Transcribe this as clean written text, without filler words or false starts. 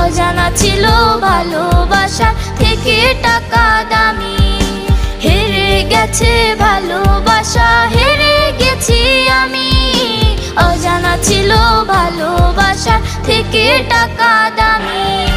অজানা ছিল ভালোবাসা থেকে টাকা দামি। হেরে গেছে ভালোবাসা, হেরে গেছি আমি। অজানা ছিল ভালোবাসা থেকে টাকা দামি।